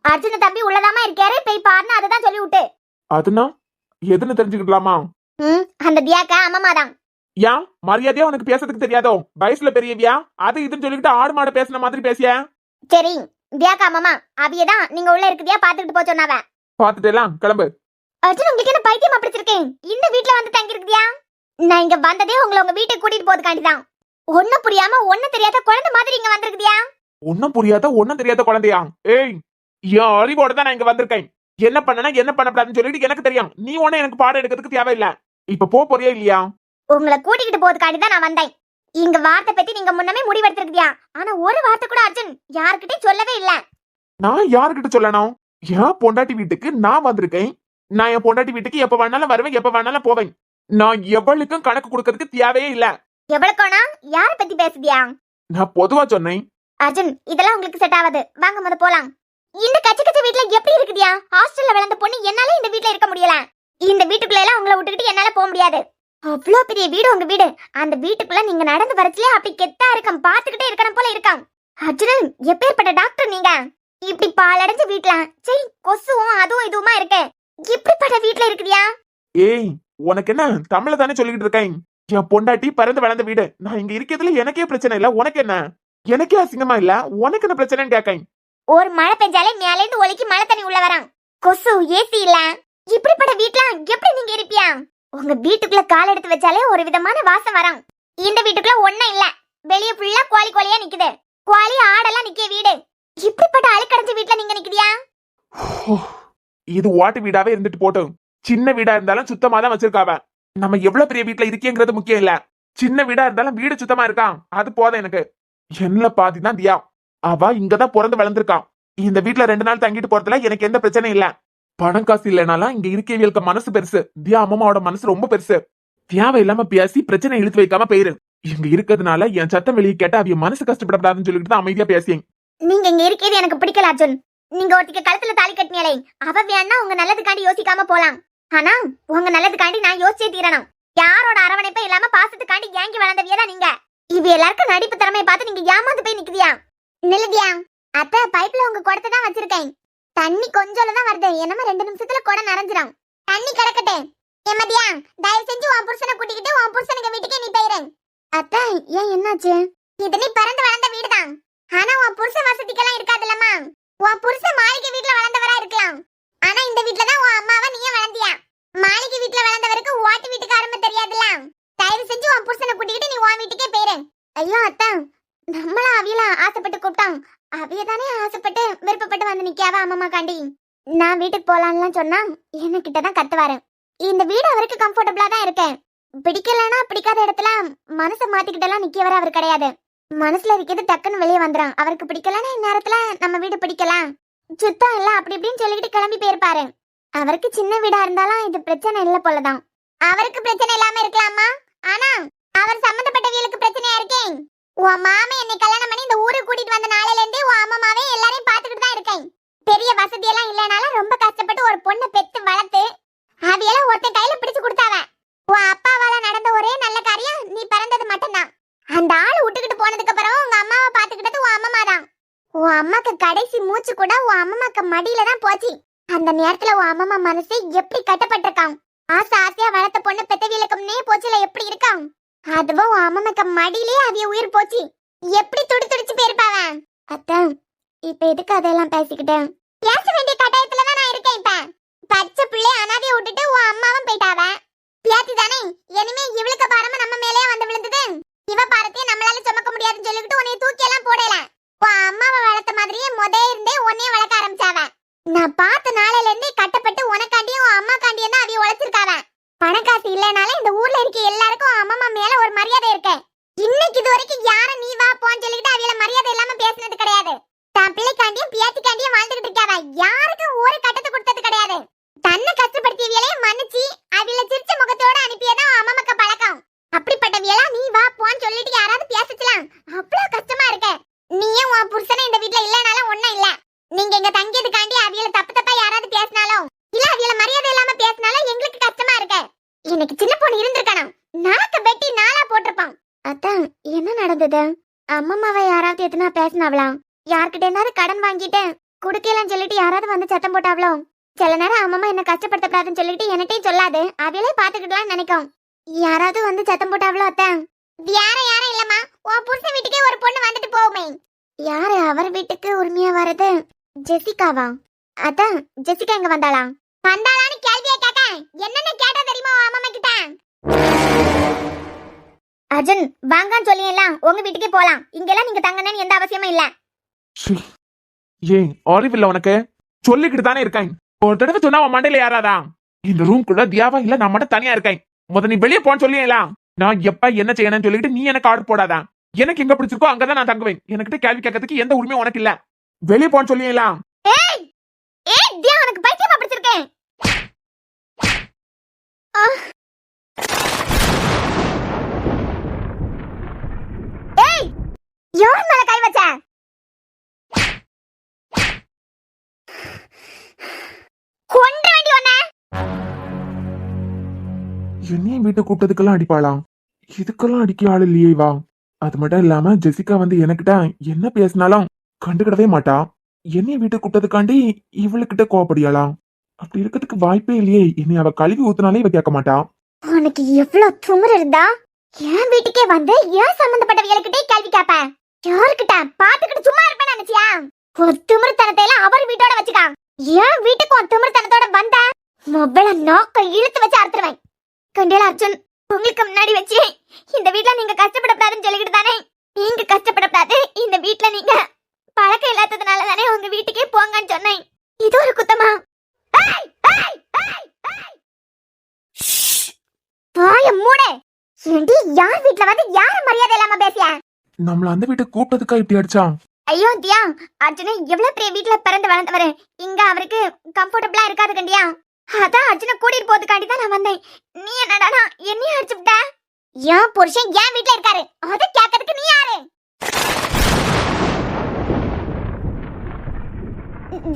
அர்ஜுன தம்பி உள்ளதாமா இருக்காரு, போய் பாருன்னு அததான் சொல்லி விட்டு. அதுனா எதுன்னு தெரிஞ்சுக்கிடலாமா? அந்த தியாக்கா அம்மா தான். ஏன் மரியாதையா உனக்கு பேசுறதுக்கு தெரியாதோ? வயசுல பெரியவியா அது இதுன்னு சொல்லிக்கிட்டு ஆடு மாடு பேசுன மாதிரி பேசிய. சரி, தியாக்கா அம்மா அவியதான் நீங்க உள்ள இருக்குதியா பாத்துக்கிட்டு போ சொன்னாவ. பாத்துட்டேலாம், கிளம்பு. அர்ஜுன், உங்களுக்கு என்ன பைத்தியமா பிடிச்சிருக்கேன்? இந்த வீட்டுல வந்து தங்கி இருக்குதியா? நான் இங்க வந்ததே உங்களை உங்க வீட்டுக்கு கூட்டிட்டு போறதுக்காண்டிதான். ஒண்ணும் புரியாம ஒண்ணும் தெரியாத குழந்தை மாதிரி இங்க வந்திருக்குதியா? ஒன்னும் புரியாத ஒன்னும் தெரியாத குழந்தையா? ஏய், என் அறிவோட தான் நான் இங்க வந்திருக்கேன். என்ன பண்ணனா என்ன பண்ணக்கூடாதுன்னு சொல்லிட்டு எனக்கு தெரியும். நீ ஒண்ணு எனக்கு பாடம் எடுக்கிறதுக்கு தேவையில்லை. இப்ப போறியா இல்லையா? உங்களை கூட்டிக்கிட்டு போறதுக்காண்டிதான் நான் வந்தேன். இங்க வார்த்தை பத்தி நீங்க முன்னமே முடிவெடுத்திருக்கியா? ஆனா ஒரு வார்த்தை கூட அர்ஜுன் யார்கிட்டயும் சொல்லவே இல்ல. நான் யாருக்கிட்ட சொல்லணும்? என் பொண்டாட்டி வீட்டுக்கு நான் வந்திருக்கேன். நான் என் பொண்டாட்டி வீட்டுக்கு எப்ப வேணாலும் வருவேன், எப்ப வேணாலும் போவேன். நான் எவளுக்கும் கணக்கு கொடுக்கறதுக்கு தேவையே இல்ல. எவ்வளவுக்கோனா யார பத்தி பேசுதியா? நான் பொதுவா சொன்னேன். அர்ஜுன், இதெல்லாம் உங்களுக்கு செட் ஆகாது. வாங்க முத போலாம். இந்த கச்ச கச்ச வீட்ல எப்படி இருக்குதியா? ஹாஸ்டல்ல வளர்ந்த பொண்ணு என்னால இந்த வீட்ல இருக்க முடியல. இந்த வீட்டுக்குள்ள எல்லாம் உங்களை விட்டுக்கிட்டு என்னால போக முடியாது. அவ்வளோ பெரிய வீடு உங்க வீடு. அந்த வீட்டுக்குள்ள நீங்க நடந்து வரச்சுலே அப்படி கெத்தா இருக்கும், பாத்துக்கிட்டே இருக்கணும் போல இருக்காம். அர்ஜுனன், எப்பேற்பட்ட டாக்டர் நீங்க? இப்படி பாலடைஞ்ச வீட்ல சரி கொசுவும் அதுவும் இதுவுமா இருக்கு. இப்படிப்பட்ட வீட்ல இருக்குதியா? ஏய், உனக்கு என்ன தமிழ்ல தானே சொல்லிக்கிட்டு இருக்கேன். என் பொண்டாட்டி பிறந்து வளர்ந்த வீடு. நான் இங்க இருக்கிறதுல எனக்கே பிரச்சனை இல்ல. உனக்கு என்ன? எனக்கே அசிங்கமா இல்ல, உனக்கு என்ன பிரச்சனைன்னு கேட்கேன். ஒரு மழை பெஞ்சாலே மேல இருந்து ஒலிக்கு மழை தண்ணி உள்ள வரான். கொசு ஏசி இல்ல. இப்படிப்பட்ட வீட்ல எப்படி நீங்க இருப்பியா? உங்க வீட்டுக்குள்ள கால் எடுத்து வச்சாலே ஒரு விதமான வாசம் வரும். இந்த வீட்டுக்குள்ள ஒண்ணும் இல்ல. வெளிய ஃபுல்லா கோழி கோழியா நிக்குது. கோழி ஆடெல்லாம் நிக்கிய வீடு. இப்படிப்பட்ட அழுக்கடைஞ்ச வீட்ல நீங்க நிக்குதியா? இது ஓட்டு வீடாவே இருந்துட்டு போட்டும். சின்ன வீடா இருந்தாலும் சுத்தமா தான் வச்சிருக்காவ. நம்ம எவ்வளவு பெரிய வீட்டுல இருக்கேங்கிறது முக்கியம் இல்ல. சின்ன வீடா இருந்தாலும் வீடு சுத்தமா இருக்கான், அது போதும் எனக்கு. என்ன பாதி தான் தியா. அவ இங்கதான் பிறந்து வளர்ந்துருக்கான். இந்த வீட்டுல 2 நாள் தங்கிட்டு போறதுல எனக்கு எந்த பிரச்சனையும் இல்ல. பணம் காசு இல்லைனாலும் இங்க இருக்கவியலுக்கு மனசு பெருசு. தியா அம்மாவோட மனசு ரொம்ப பெருசு. தேவை இல்லாம பேசி பிரச்சனை இழுத்து வைக்காம போயிரு. இங்க இருக்கிறதுனால என் சத்தம் வெளியே கேட்ட அவிய மனசு கஷ்டப்படக்கூடாதுன்னு சொல்லிட்டு தான் அமைதியா பேசியேன். நீங்க இங்க இருக்கிறது எனக்கு பிடிக்கல அர்ஜுன். நீங்க ஒருத்திக்கு கழுத்துல தாலி கட்டினியலே, அவ வேணா உங்க நல்லதுக்காண்டி யோசிக்காம போலாம். ஆனா உங்க நல்லதுக்காண்டி நான் யோசிச்சே தீரணும். யாரோட அரவணைப்பே இல்லாம பாசத்துக்காண்டி ஏங்கி வளர்ந்தவியதான் நீங்க. இவ எல்லாருக்கும் நடிப்பு திறமையை பார்த்து நீங்க ஏமாந்து போய் நிக்குதியா? நில்லுதியா. அத்தை, பைப்ல உங்க குடத்தை தான் வச்சிருக்கேன். தண்ணி கொஞ்சம் தான் வருது. என்னமா 2 நிமிஷத்துல குடம் நிறைஞ்சிரும். தண்ணி கிடக்கட்டே. ஏமதியா, தயவு செஞ்சு உன் புருஷனை கூட்டிக்கிட்டு உன் புருஷனுக்கு வீட்டுக்கே நீ போயிரு. அத்தை, ஏன் என்னாச்சு? இது நீ பிறந்து வளர்ந்த வீடுதான். ஆனா உன் புருஷ வசதிக்கெல்லாம் இருக்காதுல்லம்மா. உன் புருஷன் மாளிகை வீட்டுல வளர்ந்தவரா இருக்கலாம். ஆனா இந்த வீட்டுல தான் உன் அம்மாவை நீயே வளர்ந்தியா. மாளிகை வீட்டுல வளர்ந்தவருக்கு ஓட்டு வீட்டுக்கு அருமை தெரியாதுல்ல. தயவு செஞ்சு உன் புருஷனை கூட்டிக்கிட்டு நீ உன் வீட்டுக்கே போயிரு. ஐயோ அத்தா, நம்மள அவியல ஆசைப்பட்டு கூப்பிட்டான். அவிய தானே ஆசைப்பட்டு விருப்பப்பட்டு வந்து நிக்காவ அம்மா காண்டி. நான் வீட்டுக்கு போலான்லாம் சொன்னா என்ன கிட்டதான் கத்துவாரு. இந்த வீடு அவருக்கு கம்ஃபர்டபுளா தான் இருக்கேன். பிடிக்கலன்னா பிடிக்காத இடத்துல மனசை மாத்திக்கிட்டெல்லாம் நிக்கவர அவர் கிடையாது. மனசுல இருக்கிறது டக்குன்னு வெளியே வந்துடும். அவருக்கு பிடிக்கலன்னா இந்நேரத்துல நம்ம வீடு பிடிக்கலாம் சுத்தம் இல்ல அப்படி இப்படின்னு சொல்லிக்கிட்டு கிளம்பி போயிருப்பாரு. அவருக்கு சின்ன வீடா இருந்தாலும் இது பிரச்சனை இல்ல போலதான். அவருக்கு பிரச்சனை இல்லாம இருக்கலாமா? ஆனா அவர் சம்பந்தப்பட்டவங்களுக்கு பிரச்சனையா இருக்கேன். உன் மாமா என்னை கல்யாணம் பண்ணி இந்த ஊருக்கு கூட்டிட்டு வந்த நாளையில இருந்தே உன் அம்மாவே எல்லாரையும் பாத்துக்கிட்டு தான் இருக்கேன். பெரிய வசதி எல்லாம் இல்லனாலும் ரொம்ப கஷ்டப்பட்டு ஒரு பொண்ணை பெத்து வளர்த்து அவையெல்லாம் ஒருத்த கையில பிடிச்சு கொடுத்தாவ. உன் அப்பாவால நடந்த ஒரே நல்ல காரியம் நீ பிறந்தது மட்டும்தான். அந்த ஆளு விட்டுக்கிட்டு போனதுக்கு அப்புறம் உங்க அம்மாவை பாத்துக்கிட்டது உன் அம்மா தான். உன் அம்மாக்கு கடைசி மூச்சு கூட உன் அம்மாக்கு மடியில தான் போச்சு. அந்த நேரத்துல உன் அம்மா மனசு எப்படி கட்டப்பட்டிருக்கான். ஆசை ஆசையா வளர்த்த பொண்ணு பெத்தவியலுக்கும்னே போச்சுல எப்படி இருக்கான். அதுவும் உன் அம்மாக்கு மடியிலே அவிய உயிர் போச்சு. எப்படி துடி துடிச்சு போயிருப்பாவ. அத்தான், இப்ப எதுக்கு அதெல்லாம் பேசிக்கிட்டேன்? பேச வேண்டிய கட்டாயத்துல தான் நான் இருக்கேன். இப்ப பச்சை பிள்ளை அனாதைய விட்டுட்டு உன் அம்மாவும் போயிட்டாவ. பியாத்தி தானே, இனிமே இவளுக்கு பாரமா நம்ம மேலே வந்து விழுந்தது. இவ பாரத்தையும் நம்மளால சுமக்க முடியாதுன்னு சொல்லிக்கிட்டு உன்னை தூக்கி எல்லாம் போடல. உன் அம்மாவை வளர்த்த மாதிரியே இருந்தே உன்னைய வளர்க்க ஆரம்பிச்சாவ. நான் பார்த்த நாளையில இருந்தே கட்டப்பட்டு உனக்காண்டியும் உன் அம்மா காண்டியும் தான் அவிய உழைச்சிருக்காவ. பணக்காசு இல்லனால இந்த ஊர்ல இருக்க எல்லாருக்கும் அம்மா மேல ஒரு மரியாதை இருக்கு. இன்னைக்கு இது வரைக்கும் யாரும் நீ வா போன்னு சொல்லிக்கிட்டு அவியல மரியாதை இல்லாம பேசினது கிடையாது. தான் பிள்ளைக்காண்டியும் பியாத்திக்காண்டியும் வாழ்ந்துகிட்டு இருக்காவ. யாருக்கும் ஒரு கட்டத்தை கொடுத்தது கிடையாது. தன்னை கஷ்டப்படுத்தியவியலே மன்னிச்சு அவியல சிரிச்ச முகத்தோட அனுப்பியதான் அம்மாக்கு பழக்கம். அப்படிப்பட்டவியலா நீ வா போன்னு சொல்லிட்டு யாராவது பேசலாம். அவ்வளவு கஷ்டமா இருக்கு. நீயே உன் புருஷனை இந்த வீட்டுல இல்லனாலும் ஒண்ணும் இல்ல. நீங்க இங்க தங்கியதுக்காண்டி அவியல தப்பு தப்பா யாராவது பேசினாலும் இல்ல அவியல மரியாதை இல்லாம பேசினாலும் எங்களுக்கு கஷ்டமா இருக்கு. எனக்கு சின்ன பொண்ணு இருந்திருக்கணும். நாக்க வெட்டி நாளா போட்டிருப்பான். அதான் என்ன நடந்தது? அம்மாவை யாராவது எத்தனா பேசினாவலாம். யார்கிட்ட இருந்தாலும் கடன் வாங்கிட்டு குடுக்கலாம் சொல்லிட்டு யாராவது வந்து சத்தம் போட்டாவளோ. சில நேரம் அம்மா என்ன கஷ்டப்படுத்தப்படாதுன்னு சொல்லிட்டு எனட்டையும் சொல்லாது அவியலே பாத்துக்கிட்டலாம் நினைக்கும். யாராவது வந்து சத்தம் போட்டாவளோ? அத்தான் யாரும் இல்லம்மா. உன் புருஷன் வீட்டுக்கே ஒரு பொண்ணு வந்துட்டு போகுமே. யாரு அவர் வீட்டுக்கு உரிமையா வரது? ஜெசிகாவா? அதான் ஜெசிகா எங்க வந்தாளாம்? வந்தாளான்னு கேள்வியா கேட்க என்னென்ன கேட்டா தெரியுமா அம்மா கிட்ட? அர்ஜுன் வாங்கன்னு சொல்லியெல்லாம் உங்க வீட்டுக்கே போலாம். இங்கெல்லாம் நீங்க தங்கணும்னு எந்த அவசியமும் இல்ல. ஏன் அறிவில்ல உனக்கு? சொல்லிக்கிட்டு தானே இருக்கேன். ஒரு தடவை சொன்னா உன் மண்டையில யாராதா? இந்த ரூம் குள்ள தியாவா இல்ல, நான் மட்டும் தனியா இருக்கேன். நீ வெளியே போன்னு சொல்லியலாம். நான் எப்ப என்ன செய்யணும்னு சொல்லிட்டு நீ எனக்கு ஆர்டர் போடாதா. எனக்கு எங்க பிடிச்சிருக்கோ அங்கதான் நான் தங்குவேன். எனக்கிட்ட கேள்வி கேட்கறதுக்கு எந்த உரிமையும் உனக்கு இல்ல. வெளியே போன்னு சொல்லியலாம். ஏய் ஏய் தியா, உனக்கு பைத்தியமா பிடிச்சிருக்கேன். என்னையும் வீட்டை கூப்பிட்டதுக்கெல்லாம் அடிப்பாளாம். இதுக்கெல்லாம் அடிக்க ஆள் இல்லையே வா. அது மட்டும் இல்லாம ஜெசிகா வந்து எனக்கிட்ட என்ன பேசினாலும் கண்டுக்கிடவே மாட்டா. என்னைய வீட்டை கூப்பிட்டதுக்காண்டி இவளுக்கிட்ட கோவப்படியாளாம். அப்படி இருக்கிறதுக்கு வாய்ப்பே இல்லையே. என்னை அவ கழுவி ஊத்துனாலே இவ கேட்க மாட்டா. உனக்கு எவ்வளவு துமுறு இருந்தா என் வீட்டுக்கே வந்து ஏன் சம்பந்தப்பட்டவங்களுக்கிட்டே கேள்வி கேப்ப? யாருக்கிட்ட பாத்துக்கிட்டு சும்மா இருப்பேன்னு நினைச்சியா? ஒரு திமிர்த்தனத்தை எல்லாம் அவர் வீட்டோட வச்சுக்கான். ஏன் வீட்டுக்கு ஒரு திமிர்த்தனத்தோட வந்த மொபைல நோக்க இழுத்து வச்சு அறுத்துருவேன். கண்டியல அர்ஜுன், உங்களுக்கு முன்னாடி வச்சு இந்த வீட்டுல நீங்க கஷ்டப்படக்கூடாதுன்னு சொல்லிக்கிட்டு தானே நீங்க கஷ்டப்படக்கூடாது. இந்த வீட்டுல நீங்க பழக்கம் இல்லாததுனால தானே உங்க வீட்டுக்கே போங்கன்னு சொன்னேன். இது ஒரு குத்தமா? ஏய், ஏய், ஏய், ஏய். வாய மூடு. ஏண்டி யார் வீட்ல வந்து யார மரியாதை இல்லாம பேசிய? நம்மள அந்த வீட்டுக்கு கூப்பிட்டதுக்கா இப்படி அடிச்சான்? ஐயோ தியா, அர்ஜுன எவ்வளவு பெரிய வீட்ல பிறந்து வளர்ந்தவரு. இங்க அவருக்கு கம்ஃபர்டபிளா இருக்காது கண்டியா. அதான் அர்ஜுன கூட்டிட்டு போறதுக்காண்டி தான் நான் வந்தேன். நீ என்னடா என்னையும் அடிச்சுட்ட? ஏன் புருஷன் ஏன் வீட்ல இருக்காரு, அதை கேட்கறதுக்கு நீ யாரு?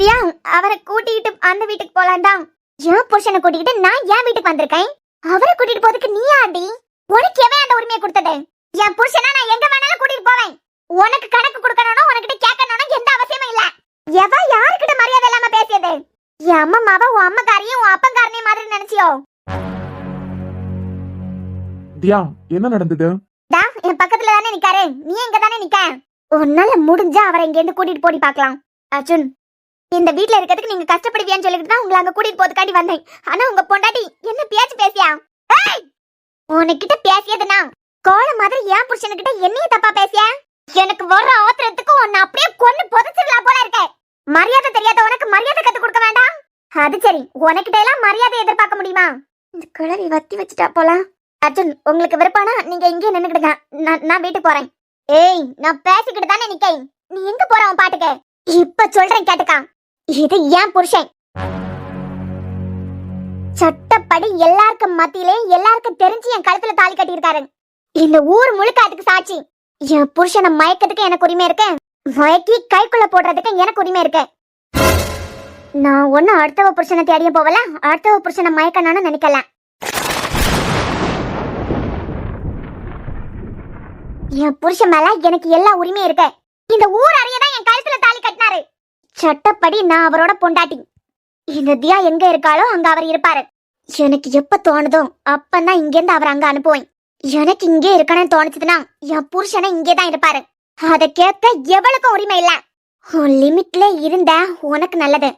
தியா, அவரை கூட்டிட்டு அந்த வீட்டுக்கு போலாண்டா. ஏன் புருஷனை கூட்டிக்கிட்டு நான் ஏன் வீட்டுக்கு வந்திருக்கேன்? அவரை கூட்டிட்டு போறதுக்கு நீ யாடி? உனக்கு எவன் அந்த உரிமையை கொடுத்தது? என் புருஷனா நான் எங்க வேணாலும் கூட்டிட்டு போவேன். உனக்கு கணக்கு கொடுக்கணும், உனக்கிட்ட கேட்கணும் எந்த அவசியமும் இல்ல. எவ யாருக்கிட்ட மரியாதை இல்லாம பேசியது? என் அம்மாவை உன் அம்மக்காரையும் உன் அப்பங்காரனையும் மாதிரி நினைச்சியோ? தியா, என்ன நடந்தது? டா, என் பக்கத்துல தானே நிக்காரு, நீ எங்க தானே நிக்க. உன்னால முடிஞ்சா அவரை இங்க இருந்து கூட்டிட்டு போடி பாக்கலாம். அர்ஜுன், இந்த வீட்ல இருக்கிறதுக்கு நீங்க கஷ்டப்படுவியான்னு சொல்லிட்டு தான் உங்களை அங்க கூட்டிட்டு போறதுக்காண்டி வந்தேன். ஆனா உங்க பொண்டாட்டி என்ன பேச்சு பேசியா? ஏய், உனக்கிட்ட பேசியதுனா கோல மாதிரி என் புருஷனுக்கிட்ட என்னைய தப்பா பேசிய? எனக்கு வர ஆத்திரத்துக்கு உன்னை அப்படியே கொன்னு புதைச்சிடலாம் போல இருக்க. மரியாதை தெரியாத உனக்கு மரியாதை கத்து கொடுக்க வேண்டாம். அது சரி, உனக்கிட்ட எல்லாம் மரியாதை எதிர்பார்க்க முடியுமா? இந்த கிழவி வத்தி வச்சுட்டா போல. அர்ஜுன், உங்களுக்கு விருப்பானா நீங்க இங்கே நின்னுக்கிடுங்க. நான் வீட்டுக்கு போறேன். ஏய், நான் பேசிக்கிட்டு தானே நிக்கேன். நீ எங்க போற உன் பாட்டுக்கு? இப்ப சொல்றேன் கேட்டுக்கா. இது ஏன் புருஷன். சட்டப்படி எல்லாருக்கும் மத்தியிலே எல்லாருக்கும் தெரிஞ்சு என் கழுத்துல தாலி கட்டியிருக்காரு. இந்த ஊர் முழுக்க அதுக்கு சாட்சி. என் புருஷனை மயக்கிறதுக்கு எனக்கு உரிமை இருக்கு, மயக்கி கைக்குள்ள போடுறதுக்கு எனக்கு உரிமை இருக்கு. நான் ஒண்ணு அடுத்தவ புருஷனை தேடிய போவல, அடுத்தவ புருஷனை மயக்கணும்னு நினைக்கல. என் புருஷன் மேல எனக்கு எல்லா உரிமையும் இருக்கு. இந்த ஊர் அறியதான் என் கழுத்துல தாலி கட்டினாரு. சட்டப்படி நான் அவரோட பொண்டாட்டி. இந்த தியா எங்க இருக்காளோ அங்க அவர் இருப்பாரு. எனக்கு எப்ப தோணுதோ அப்பதான் இங்க இருந்து அவர் அங்க அனுப்புவேன். எனக்கு இங்கே இருக்கணும்னு தோணுச்சுதுன்னா என் புருஷனை இங்கேதான் இருப்பாரு. அதை கேட்க எவளுக்கும் உரிமை இல்ல. உன் லிமிட்ல இருந்த உனக்கு நல்லது.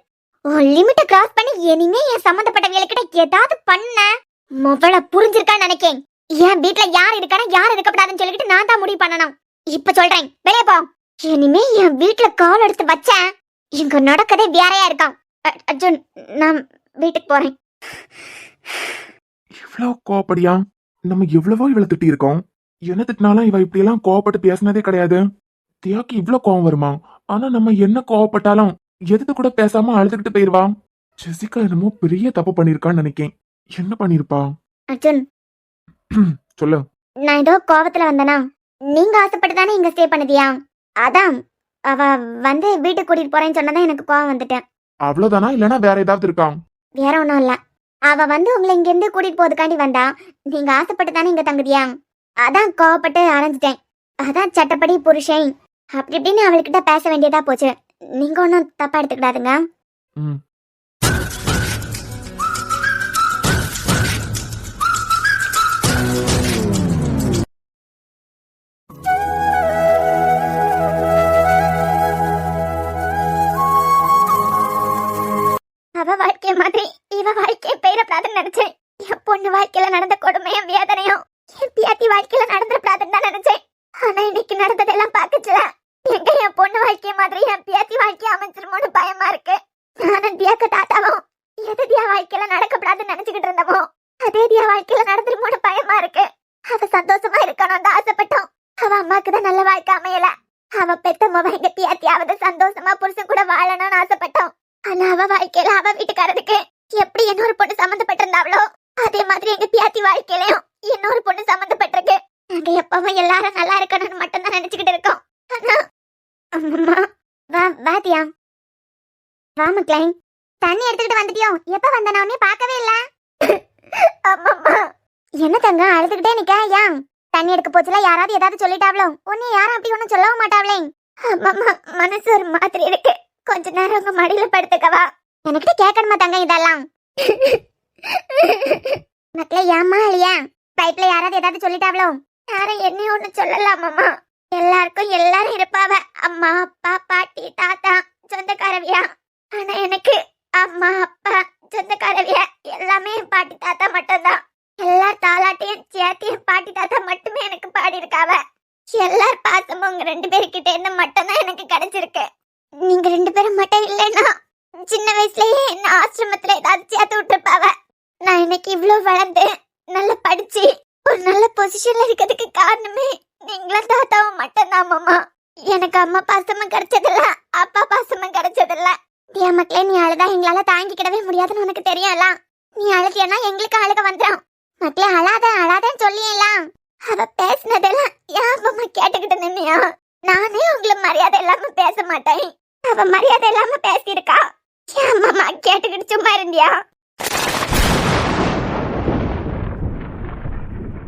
உன் லிமிட்டை கிராஸ் பண்ணி இனிமே என் சம்பந்தப்பட்டவங்ககிட்ட ஏதாவது பண்ண மொபைல புரிஞ்சிருக்கான்னு நினைக்கேன். என் வீட்டுல யார் இருக்கானா யார் இருக்கப்படாதுன்னு சொல்லிக்கிட்டு நான் தான் முடிவு பண்ணணும். இப்ப சொல்றேன், வெளியே போ. இனிமே என் வீட்டுல கால் எடுத்து வச்ச இங்க நடக்கதே வேறையா இருக்கான். அர்ஜுன், நான் வீட்டுக்கு போறேன். இவ்வளவு கோவப்படியா? நம்ம எவ்வளவோ இவளை திட்டி இருக்கோம். என்ன திட்டினாலும் இவ இப்படி எல்லாம் கோவப்பட்டு பேசினதே கிடையாது. தியாக்கு இவ்வளவு கோவம் வருமா? ஆனா நம்ம என்ன கோவப்பட்டாலும் எதுக்கு கூட பேசாம அழுதுகிட்டு போயிருவா. ஜெசிகா என்னமோ பெரிய தப்பு பண்ணிருக்கான்னு நினைக்கேன். என்ன பண்ணிருப்பா? அர்ஜுன், சொல்லு. நான் ஏதோ கோவத்துல வந்தனா? நீங்க ஆசைப்பட்டு தானே இங்க ஸ்டே பண்ணுதியா? அதான் அவ வந்து வீட்டுக்கு கூட்டிட்டு போறேன்னு சொன்னதான் எனக்கு கோவம் வந்துட்டேன். அவ்வளவுதானா, இல்லனா வேற ஏதாவது இருக்கா? வேற ஒண்ணும் இல்ல. அவ வந்து உங்களை இங்க இருந்து கூட்டிட்டு போறதுக்காண்டி வந்தா. நீங்க ஆசைப்பட்டு தானே இங்க தங்குதியா? அதான் கோவப்பட்டு அலைஞ்சிட்டேன். அதான் சட்டப்படி புருஷன் அப்படி இப்படின்னு அவள்கிட்ட பேச வேண்டியதா போச்சு. நீங்க ஒன்னும் தப்பா எடுத்துக்கிடாதுங்க. அவ வாழ்க்கை மாதிரி இவ வாழ்க்கையை பெயரப்படாதுன்னு நினைச்சேன். என் பொண்ணு வாழ்க்கையில நடந்த கொடுமையும் வேதனையும் என் பியாத்தி வாழ்க்கையில நடந்துடப்படாதுன்னு தான் நினைச்சேன். ஆனா இன்னைக்கு நடந்ததெல்லாம் பாக்கச்சுல எங்க என் பொண்ணு வாழ்க்கை மாதிரி என் பியாத்தி வாழ்க்கையை அமைச்சிருமோன்னு பயமா இருக்கு. நானும் தியாக்க தாத்தாவும் எது தியா வாழ்க்கையில நடக்கப்படாதுன்னு நினைச்சுக்கிட்டு இருந்தவோ அதே தியா வாழ்க்கையில நடந்துருமோன்னு பயமா இருக்கு. அவ சந்தோஷமா இருக்கணும்னு ஆசைப்பட்டோம். அவ அம்மாக்கு தான் நல்ல வாழ்க்கை அமையல. அவ பெத்த மொபைல் எங்க பியாத்தியாவது சந்தோஷமா புருஷன் கூட வாழணும்னு ஆசைப்பட்டோம். ஆனா அவ வாழ்க்கையில அவ வீட்டுக்காரருக்கு எப்படி இன்னொரு பொண்ணு சம்மந்தப்பட்டிருந்தாவளோ அதே மாதிரி எங்க பியாத்தி வாழ்க்கையிலயும் இன்னொரு பொண்ணு சம்மந்தப்பட்டிருக்கு. நாங்க எப்பவும் எல்லாரும் நல்லா இருக்கணும்னு மட்டும்தான் நினைச்சுக்கிட்டு இருக்கோம். ஆனா அம்மா வாத்தியா வா மக்களே, தண்ணி எடுத்துக்கிட்டு வந்துட்டியோ? எப்ப வந்த நான் உன்னை பார்க்கவே இல்ல. அம்மா என்ன தங்கம் அழுதுகிட்டே நிக்க? ஏன் தண்ணி எடுக்க போச்சுல யாராவது ஏதாவது சொல்லிட்டாவளோ? உன்னை யாரும் அப்படி ஒண்ணும் சொல்லவும் மாட்டாவளே. அம்மா மனசு ஒரு மாதிரி இருக்கு, கொஞ்ச நேரம் உங்க மடியில படுத்துக்கவா? எனக்கிட்ட கேட்கணுமா தங்கம் இதெல்லாம்? மக்களே ஏம்மா இல்லையா? பைப்ல யாராவது ஏதாவது சொல்லிட்டாவளோ? யாரும் என்ன ஒண்ணு சொல்லலாமாம்மா? எல்லாருக்கும் எல்லாரும் இருப்பாவ, அம்மா அப்பா பாட்டி தாத்தா சொந்தக்காரவியா. ஆனா எனக்கு அம்மா அப்பா சொந்தக்காரவியா எல்லாமே பாட்டி தாத்தா மட்டும்தான். எல்லார் தாலாட்டையும் சேத்தியும் பாட்டி தாத்தா மட்டுமே எனக்கு பாடி இருக்காவ. எல்லார் பாசமும் உங்க 2 பேருக்கிட்ட இருந்து மட்டும்தான் எனக்கு கிடைச்சிருக்கு. நீங்க 2 பேரும் மட்டும் இல்லைன்னா சின்ன வயசுலயே என்ன ஆசிரமத்துல ஏதாவது சேர்த்து விட்டுருப்பாவ. நான் இன்னைக்கு இவ்வளவு வளர்ந்து நல்லா படிச்சு ஒரு நல்ல பொசிஷன்ல இருக்கிறதுக்கு காரணமே நீங்களும் தாத்தாவும் மட்டும்தான் மாமா. எனக்கு அம்மா பாசமும் கிடைச்சதில்ல, அப்பா பாசமும் கிடைச்சதில்ல. என் மக்களே நீ அழுதா எங்களால தாங்கிக்கிடவே முடியாதுன்னு உனக்கு தெரியல. நீ அழுதியன்னா எங்களுக்கு அழுக வந்துடும். மக்களே அழாத அழாதன்னு சொல்லியலாம். அவ பேசினதெல்லாம் ஏன் அம்மா கேட்டுக்கிட்டு நின்னியா? நானே உங்களை மரியாதை இல்லாம பேச மாட்டேன், அவ மரியாதை இல்லாம பேசியிருக்கா. ஏன் அம்மா கேட்டுக்கிட்டு சும்மா இருந்தியா?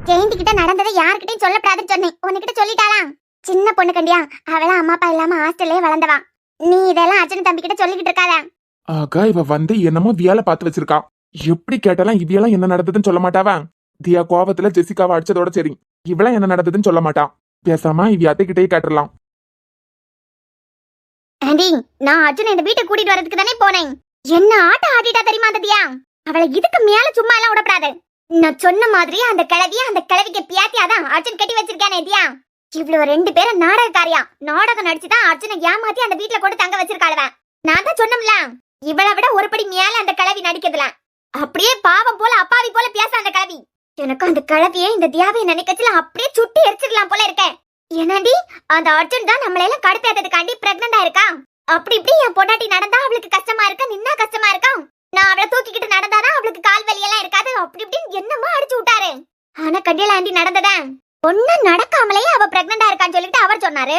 ஜெயந்தி கிட்ட நடந்ததை யாருக்கிட்டையும் சொல்லப்படாதுன்னு சொன்னேன், உன்கிட்ட சொல்லிட்டாளா? சின்ன பொண்ணு கண்டியா, அவளாம் அம்மா அப்பா இல்லாம ஹாஸ்டல்லே வளர்ந்தவா. நீ இதெல்லாம் அர்ஜுன் தம்பி கிட்ட சொல்லிக்கிட்டு இருக்காத. ஆகா இவ வந்து என்னமோ வியால பார்த்து வச்சிருக்கா. எப்படி கேட்டாலும் இவியெல்லாம் என்ன நடந்ததுன்னு சொல்ல மாட்டாவா? தியா கோவத்துல ஜெசிகாவை அடிச்சதோட சரி, இவளாம் என்ன நடந்ததுன்னு சொல்ல மாட்டா. பேசாம இவ அத்தைக்கிட்டே கேட்டுடலாம். ஆண்டி நான் அர்ஜுன் இந்த வீட்டை கூட்டிட்டு வரதுக்கு தானே போனேன். என்ன ஆட்டம் ஆடிட்டா தெரியுமா அந்த தியா? அவளை இதுக்கு மேல சும்மா எல்லாம் விடப்படாது. நான் சொன்ன மாதிரி அந்த கிழவிக்கு பியாத்தியாதான் அர்ஜுன் கட்டி வச்சிருக்கானே தியா. இவ்வளவு 2 பேரும் நாடகக்காரியா நாடகம் நடிச்சுதான் அர்ஜுனை ஏமாத்தி அந்த வீட்டுல கொண்டு தங்க வச்சிருக்காளவ. நான் தான் சொன்னோம்ல, இவளை விட ஒரு படி மேல அந்த கிழவி நடிக்கிறதுல. அப்படியே பாவம் போல அப்பாவி போல பேச அந்த கிழவி. எனக்கு அந்த கிழவியை இந்த தியாவை நினைக்கச்சுல அப்படியே சுட்டி எரிச்சிடலாம் போல இருக்கேன். ஏனாண்டி அந்த அர்ஜுன் தான் நம்மள எல்லாம் கடுப்பேத்ததுக்காண்டி பிரெக்னண்டா இருக்கா. அப்படி இப்படி என் பொண்டாட்டி நடந்தா அவளுக்கு கஷ்டமா இருக்கா, நின்னா கஷ்டமா இருக்கா. நான் அவளை தூக்கிக்கிட்டு நடந்தாதான் அவளுக்கு கால் வலியெல்லாம் இருக்காது. அப்படி இப்படின்னு என்னமோ அடிச்சு விட்டாரு. ஆனா கண்டியில ஆண்டி நடந்ததா ஒண்ணு நடக்காமலேயே அவ பிரெக்னண்டா இருக்கான்னு சொல்லிட்டு அவர் சொன்னாரு.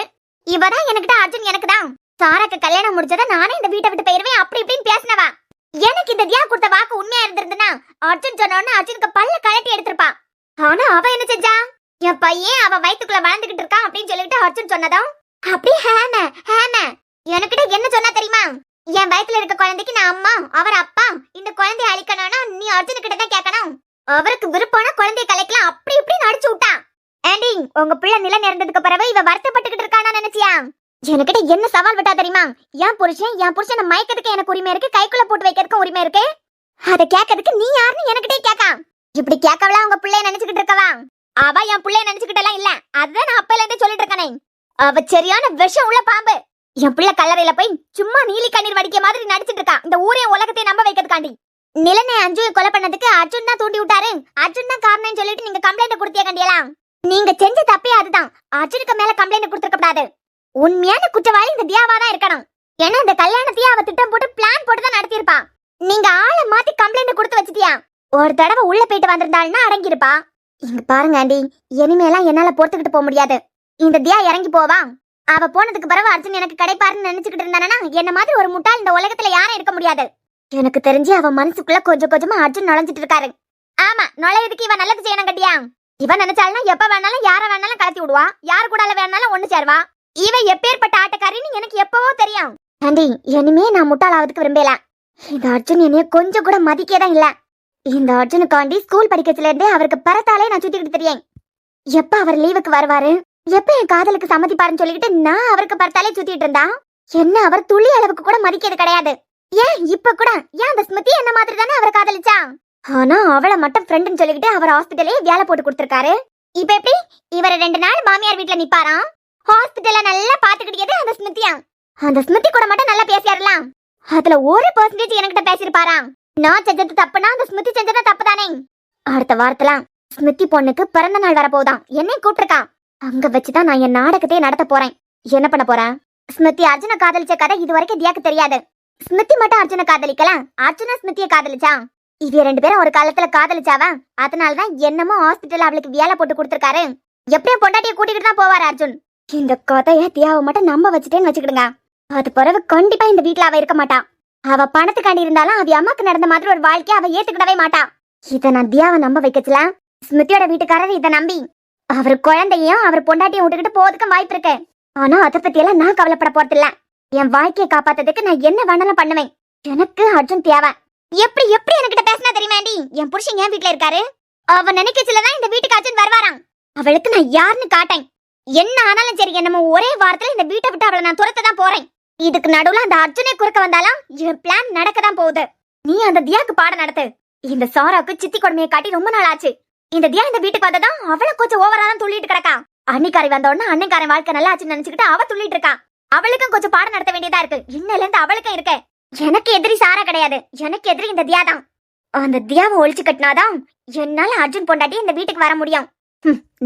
இவதான் எனக்கிட்ட அர்ஜுன் எனக்குதான் சாராக்கு கல்யாணம் முடிச்சத நானே இந்த வீட்டை விட்டு போயிருவேன் அப்படி இப்படின்னு பேசினவா. எனக்கு இந்த தியா கொடுத்த வாக்கு உண்மையா இருந்திருந்தா அர்ஜுன் சொன்னோன்னு அர்ஜுனுக்கு பல்ல கழட்டி எடுத்திருப்பா. ஆனா அவ என்ன செஞ்சா? என் பையன் அவ வயித்துக்குள்ள வளர்ந்துகிட்டு இருக்கான் அப்படின்னு சொல்லிட்டு அர்ஜுன் சொன்னதும் அப்படி ஹேம எனக்கிட்ட என்ன சொன்னா தெரியுமா? என் வயித்துல இருக்க குழந்தைக்கு நான் அம்மா, அவர் அப்பா. இந்த குழந்தைய அழிக்கணும்னா நீ அர்ஜுன் கிட்ட தான் கேட்கணும். அவருக்கு விருப்பம்னா குழந்தைய கலைக்கலாம் அப்படி இப்படின்னு அடிச்சு விட்டா. ஆண்டி உங்க பிள்ளை நிலை நேர்ந்ததுக்கு பிறகு இவ வருத்தப்பட்டுக்கிட்டு இருக்கானா நினைச்சியா? எனக்கிட்ட என்ன சவால் விட்டா தெரியுமா? என் புருஷனை மயக்கிறதுக்கு எனக்கு உரிமை இருக்கு, கைக்குள்ள போட்டு வைக்கிறதுக்கு உரிமை இருக்கு. அதை கேட்கறதுக்கு நீ யாருன்னு எனக்கிட்டே கேட்கா. இப்படி கேட்கவளா உங்க பிள்ளைய நினைச்சுக்கிட்டு இருக்கவா? அவ என் பிள்ளைய நினைச்சுக்கிட்டு எல்லாம் இல்ல, அதுதான் நான் அப்பையில இருந்தே சொல்லிட்டு இருக்கனே. அவ சரியான விஷம் உள்ள பாம்பு. என் பிள்ளை கல்லறையில போய் சும்மா நீலி கண்ணீர் வடிக்க மாதிரி நடிச்சிட்டு இருக்கா இந்த ஊரே உலகத்தை நம்ப வைக்கிறதுக்காண்டி. நிலனை அஞ்சுவை கொலை பண்ணதுக்கு அர்ஜுன் தான் தூண்டி விட்டாரு, அர்ஜுன் தான் காரணம் சொல்லிட்டு நீங்க கம்ப்ளைண்ட் கொடுத்தியா கண்டியலாம்? நீங்க செஞ்ச தப்பே அதுதான். அர்ஜுனுக்கு மேல கம்ப்ளைண்ட் கொடுத்துருக்க கூடாது. உண்மையான குற்றவாளி இந்த தியாவா தான் இருக்கணும். ஏன்னா இந்த கல்யாணத்தையே அவ திட்டம் போட்டு பிளான் போட்டு தான் நடத்தியிருப்பா. நீங்க ஆளை மாத்தி கம்ப்ளைண்ட் கொடுத்து வச்சிட்டியா? ஒரு தடவை உள்ள போயிட்டு வந்திருந்தாள்னா அடங்கிருப்பா. இங்க பாருங்க ஆண்டி, இனிமேலாம் என்னால பொறுத்துக்கிட்டு போக முடியாது. இந்த தியா இறங்கி போவா. அவ போனதுக்கு பிறகு அர்ஜுன் எனக்கு கிடைப்பாருன்னு நினைச்சுக்கிட்டு இருந்தானா என்ன மாதிரி ஒரு முட்டாள் இந்த உலகத்துல யாரும் இருக்க முடியாது. எனக்கு தெரிஞ்சு அவ மனசுக்குள்ள கொஞ்சம் கொஞ்சமா அர்ஜுன் நுழைஞ்சிட்டு இருக்காரு. ஆமா, நுழையதுக்கு இவன் நல்லது செய்யணும் கட்டியா. இவன் நினைச்சாலும் எப்ப வேணாலும் யார வேணாலும் கலத்தி விடுவா, யாரு கூட வேணாலும் ஒண்ணு சேருவா. இவ எப்பேற்பட்ட ஆட்டக்காரின்னு எனக்கு எப்பவோ தெரியும். ஆண்டி இனிமே நான் முட்டாளாவதுக்கு விரும்பல. இந்த அர்ஜுன் என்னைய கொஞ்சம் கூட மதிக்கதான் இல்ல. இந்த அர்ஜுனுக்காண்டி ஸ்கூல் படிக்கச்சுல இருந்தே அவருக்கு பரத்தாலே நான் சுத்திக்கிட்டு தெரியும். எப்ப அவர் லீவுக்கு வருவாரு, எப்ப என் காதலுக்கு சம்மதிப்பாருன்னு சொல்லிக்கிட்டு நான் அவருக்கு பரத்தாலே சுத்திட்டு இருந்தா என்ன அவர் துளி அளவுக்கு கூட மதிக்கிறது கிடையாது. ஏன் இப்ப கூட ஏன் அந்த ஸ்மிருதி என்ன மாதிரி தானே அவரை காதலிச்சா. ஆனா அவளை மட்டும் ஃப்ரெண்டுன்னு சொல்லிக்கிட்டு அவர் ஹாஸ்பிட்டலே வேலை போட்டு கொடுத்திருக்காரு. இப்ப எப்படி இவரை 2 நாள் மாமியார் வீட்டுல நிப்பாராம். ஹாஸ்பிட்டல்ல நல்லா பாத்துக்கிட்டே அந்த ஸ்மிருதியா. அந்த ஸ்மிருதி கூட மட்டும் நல்லா பேசியாரலாம். அதுல 1% என்கிட்ட பேசிருப்பாராம். நான் செஞ்சது தப்புனா அந்த ஸ்மிருதி செஞ்சது தப்பு தானே. அடுத்த வாரத்துல ஸ்மிருதி பொண்ணுக்கு பிறந்த நாள் வரப்போதான், என்னை கூப்பிட்டுருக்கான். அங்க வச்சுதான் நான் என் நாடகத்தையே நடத்த போறேன். என்ன பண்ண போறேன்? ஸ்மிருதி அர்ஜுன காதலிச்ச கதை இது வரைக்கும் தியாக்கு தெரியாது. ஸ்மிருதி மட்டும் அர்ஜுன காதலிக்கல, அர்ஜுன ஸ்மிருதிய காதலிச்சா. இவ 2 பேரும் ஒரு காலத்துல காதலிச்சாவா. அதனாலதான் என்னமோ ஹாஸ்பிட்டல் அவளுக்கு வேலை போட்டு கொடுத்திருக்காரு. எப்படியும் பொண்டாட்டிய கூட்டிகிட்டு தான் போவாரு அர்ஜுன். இந்த கதைய தியாவை மட்டும் நம்ப வச்சுட்டேன்னு வச்சுக்கிடுங்க. அது பிறகு கண்டிப்பா இந்த வீட்டுல அவ இருக்க மாட்டா. அவ பணத்துக்காண்டி இருந்தாலும் அவ அம்மாக்கு நடந்த மாதிரி ஒரு வாழ்க்கைய அவ ஏத்துக்கிடவே மாட்டா. இத நான் தியாவை நம்ப வைக்கச்சுல ஸ்மிருதியோட வீட்டுக்காரர் இதை நம்பி அவர் குழந்தையும் அவர் பொண்டாட்டியும் விட்டுக்கிட்டு போறதுக்கும் வாய்ப்பு இருக்கு. ஆனா அதை பத்தி எல்லாம் நான் கவலைப்பட போறதில்ல. என் வாழ்க்கையை காப்பாத்துறதுக்கு நான் என்ன வேணாலும் பண்ணுவேன். எனக்கு அர்ஜுன் தேவை. எப்படி எப்படி என்கிட்ட பேசினா தெரியுமாண்டி? என் புருஷன் என் வீட்டுல இருக்காரு. அவன் நினைக்கச்சுலதான் இந்த வீட்டுக்கு அர்ஜுன் வருவாராம். அவளுக்கு நான் யாருன்னு காட்டேன். என்ன ஆனாலும் சரி, என்னமோ ஒரே வாரத்துல இந்த வீட்டை விட்டு அவளை நான் துரத்த தான் போறேன். இதுக்கு நடுவுல அந்த அர்ஜுனே குறுக்க வந்தாலும் என் பிளான் நடக்கதான் போகுது. நீ அந்த தியாக்கு பாடம் நடத்து. இந்த சாராக்கு சித்தி கொடுமையை காட்டி ரொம்ப நாள் ஆச்சு. இந்த தியா இந்த வீட்டுக்கு வந்ததான் அவளை கொஞ்சம் ஓவரா தான் துள்ளிட்டு கிடக்கா. அன்னிக்காரி வந்த உடனே அன்னைக்காரன் வாழ்க்கை நல்லா ஆச்சுன்னு நினைச்சுக்கிட்டு அவ துள்ளிட்டு இருக்கா. அவளுக்கும் கொஞ்சம் பாடம் நடத்த வேண்டியதா இருக்கு. இன்னையில இருந்து அவளுக்கும் இருக்கு. எனக்கு எதிரி சாரா கிடையாது, எனக்கு எதிரி இந்த தியா தான். அந்த தியாவை ஒழிச்சு கட்டினாதான் என்னால அர்ஜுன் பொண்டாட்டி இந்த வீட்டுக்கு வர முடியும்.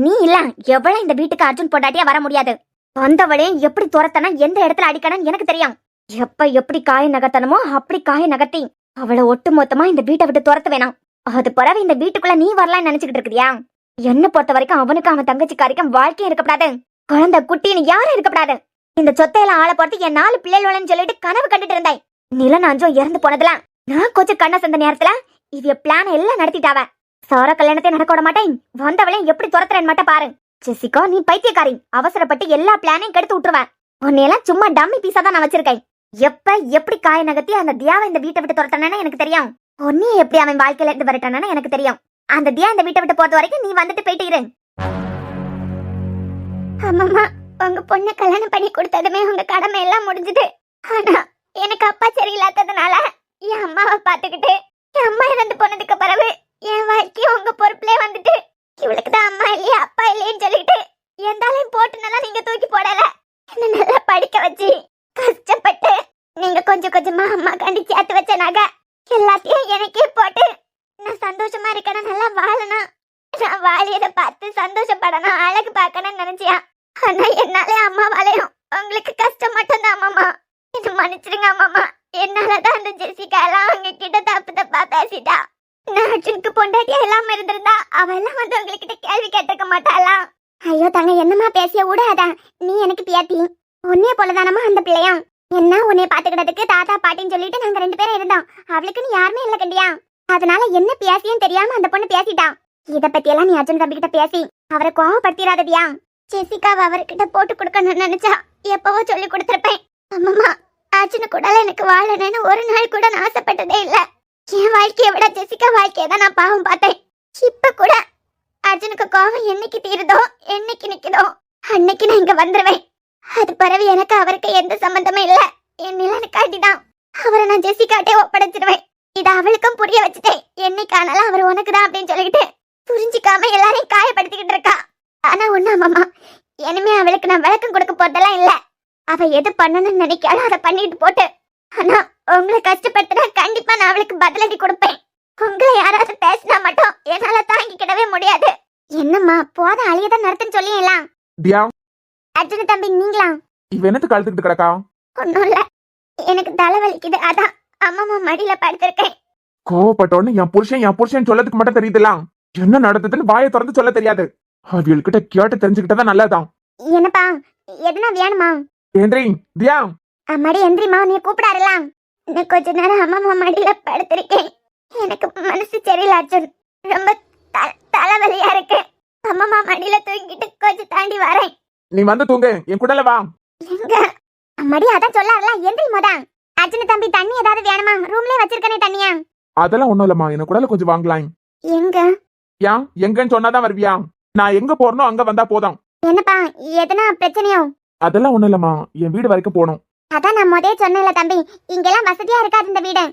நீ இல்ல எவ்வளவு இந்த வீட்டுக்கு அர்ஜுன் பொண்டாட்டியா வர முடியாது. வந்தவளையும் எப்படி துரத்தனா, எந்த இடத்துல அடிக்கணும் எனக்கு தெரியும். எப்ப எப்படி காய நகர்த்தணுமோ அப்படி காய நகர்த்தி அவளை ஒட்டு மொத்தமா இந்த வீட்டை விட்டு துரத்த வேணாம். அது பிறகு இந்த வீட்டுக்குள்ள நீ வரலாம்னு நினைச்சுக்கிட்டு இருக்கிறியா? என்ன பொறுத்த வரைக்கும் அவனுக்கு அவன் தங்கச்சிக்காரிக்கும் வாழ்க்கையும் இருக்கப்படாது, குழந்தை குட்டின்னு யாரும் இருக்கப்படாது. இந்த சொத்தையெல்லாம் ஆளை பார்த்து என் 4 பிள்ளைகளோன்னு சொல்லிட்டு கனவு கண்டுட்டு இருந்தேன். நிலநாஞ்சும் இறந்து போனதுல நான் கொஞ்சம் கண்ண சந்த நேரத்துல இவ பிளான் எல்லாம் நடத்திட்டாவ. சார கல்யாணத்தை நடக்க விட மாட்டேன். வந்தவளையும் எப்படி துரத்துறேன்னு மட்டும் பாரு. ஜெசிகா, நீ பைத்தியக்காரி. அவசரப்பட்டு எல்லா பிளானையும் கெடுத்து விட்டுருவேன். உன்னையெல்லாம் சும்மா டம்மி பீஸா தான் நான் வச்சிருக்கேன். எப்ப எப்படி காய நகர்த்தி அந்த தியாவை இந்த வீட்டை விட்டு துரத்தானு எனக்கு தெரியும். உன்னைய எப்படி அவன் வாழ்க்கையில இருந்து வரட்டானு எனக்கு தெரியும். அந்த தியா இந்த வீட்டை விட்டு போறது வரைக்கும் நீ வந்துட்டு போயிட்டு இரு. ஆமாமா, உங்க பொண்ணு கல்யாணம் பண்ணி கொடுத்ததுமே உங்க கடமை எல்லாம் முடிஞ்சது. ஆனா எனக்கு அப்பா சரியில்லாததுனால என் அம்மாவை பாத்துக்கிட்டு என் அம்மா இறந்து போனதுக்கு பிறகு என் வாழ்க்கையும் உங்க பொறுப்புலயே வந்துட்டு இவளுக்கு தான் அம்மா இல்லையா அப்பா இல்லையன்னு சொல்லிட்டு எந்தாலையும் போட்டுனால நீங்க தூக்கி போடல. என்ன நல்லா படிக்க வச்சு கஷ்டப்பட்டு நீங்க கொஞ்சம் கொஞ்சமா அம்மா கண்டி சேர்த்து வச்ச நகை எல்லாத்தையும் எனக்கே போட்டு நான் சந்தோஷமா இருக்கணும், நல்லா வாழணும், நான் வாழியதை பார்த்து சந்தோஷப்படணும், அழகு பார்க்கணும்னு நினைச்சியா? ஆனா என்னாலே அம்மா வாழையும் உங்களுக்கு கஷ்டம் மட்டும்தான் அம்மாமா. இது மன்னிச்சிருங்க அம்மாமா. என்னாலதான் அந்த ஜெசிகா எல்லாம் அவங்க கிட்ட தப்பு தப்பா பேசிட்டா. நான் அர்ஜுனுக்கு பொண்டாட்டியா எல்லாம் இருந்திருந்தா அவ எல்லாம் வந்து உங்ககிட்ட கேள்வி கேட்டிருக்க மாட்டாளா? ஐயோ தங்க, என்னமா பேசிய விடாதா? நீ எனக்கு பியாத்தி உன்னைய போலதானமா அந்த பிள்ளையும். என்ன உன்னைய பாத்துக்கிட்டதுக்கு தாத்தா பாட்டின்னு சொல்லிட்டு நாங்க 2 பேரும் இருந்தோம். அவளுக்குன்னு யாருமே இல்ல கண்டியா. அதனால என்ன பேசியும் தெரியாம அந்த பொண்ணு பேசிட்டா. இத பத்தி எல்லாம் நீ அர்ஜுன் தம்பி கிட்ட பேசி அவரை கோவப்படுத்திடாதடியா. ஜெசிகாவை அவர்கிட்ட போட்டு கொடுக்கணும்னு நினைச்சா எப்பவோ சொல்லி கொடுத்திருப்பேன். அம்மாமா, அர்ஜுனு கூட எனக்கு வாழணும்னு ஒரு நாள் கூட நான் ஆசைப்பட்டதே இல்ல. என் வாழ்க்கையை விட ஜெசிகா வாழ்க்கையை தான் நான் பாவம் பார்த்தேன். இப்ப கூட அர்ஜுனுக்கு கோவம் என்னைக்கு தீருதோ, என்னைக்கு நிக்குதோ அன்னைக்கு நான் இங்க வந்துருவேன். அது பிறகு எனக்கு அவருக்கு எந்த சம்பந்தமே இல்ல. என் நிலனு காட்டிதான் அவரை நான் ஜெசிகாட்டே ஒப்படைச்சிருவேன். இத அவளுக்கும் புரிய வச்சுட்டேன். என்னைக்கானாலும் அவர் உனக்குதான் அப்படின்னு சொல்லிக்கிட்டு புரிஞ்சிக்காம எல்லாரையும் காயப்படுத்திக்கிட்டு இருக்கா. ஆனா ஒண்ணாமாமா, இனிமே அவளுக்கு நான் விளக்கம் கொடுக்க போறதெல்லாம் இல்ல. அவ எது பண்ணணும்னு நினைக்காலும் அதை பண்ணிட்டு போட்டு. ஆனா உங்களை கஷ்டப்படுத்தினா கண்டிப்பா நான் அவளுக்கு பதிலடி கொடுப்பேன். உங்களை யாராவது பேசினா மட்டும் என்னால தாங்கிக்கிடவே முடியாது. என்னம்மா போத அழியதான் நடத்துன்னு சொல்லியலாம். தியா, அர்ஜுன தம்பி நீங்களா? இவ என்னத்து கழுத்துக்கிட்டு கிடக்கா? ஒண்ணும் இல்ல, எனக்கு தலைவலிக்குது, அதான் அம்மாமா மடியில படுத்திருக்கேன். கோவப்பட்டோன்னு என் புருஷன் சொல்லதுக்கு மட்டும் தெரியுதுலாம். என்ன நடந்ததுன்னு வாயை திறந்து சொல்ல தெரியாது. அவள்கிட்ட கேட்டு தெரிஞ்சுக்கிட்டதான் நல்லதான். என்னப்பா, எதுனா வேணுமா? ஏந்திரி தியா. அம்மாடி எந்திரிமா, நீ கூப்பிடாருலாம். நான் கொஞ்ச நேரம் அம்மாமா மடியில படுத்திருக்கேன். எனக்கு மனசு சரியில்லை அர்ஜுன், ரொம்ப தலைவலியா இருக்கு. அம்மாமா மடியில தூங்கிட்டு கொஞ்சம் தாண்டி வரேன். நீ வந்து தூங்கு, என் கூடல வா. எங்க அம்மாடி, அதான் சொல்லாருல, எந்திரி மோதா. அர்ஜுன தம்பி தண்ணி ஏதாவது வேணுமா? ரூம்லயே வச்சிருக்கனே தண்ணியா? அதெல்லாம் ஒண்ணும் இல்லம்மா, எனக்கு கூடல கொஞ்சம் வாங்கலாம். எங்க? ஏன் எங்கன்னு சொன்னாதான் வருவியா? நான் எங்க போறனோ அங்க வந்தா போதும். என்னப்பா, எதனா பிரச்சனையோ? அதெல்லாம் ஒண்ணும் இல்லம்மா, என் வீடு வரைக்கும் போகணும். அதான் நான் முதலே சொன்னேன்ல தம்பி, இங்கெல்லாம் வசதியா இருக்காது இந்த வீடு.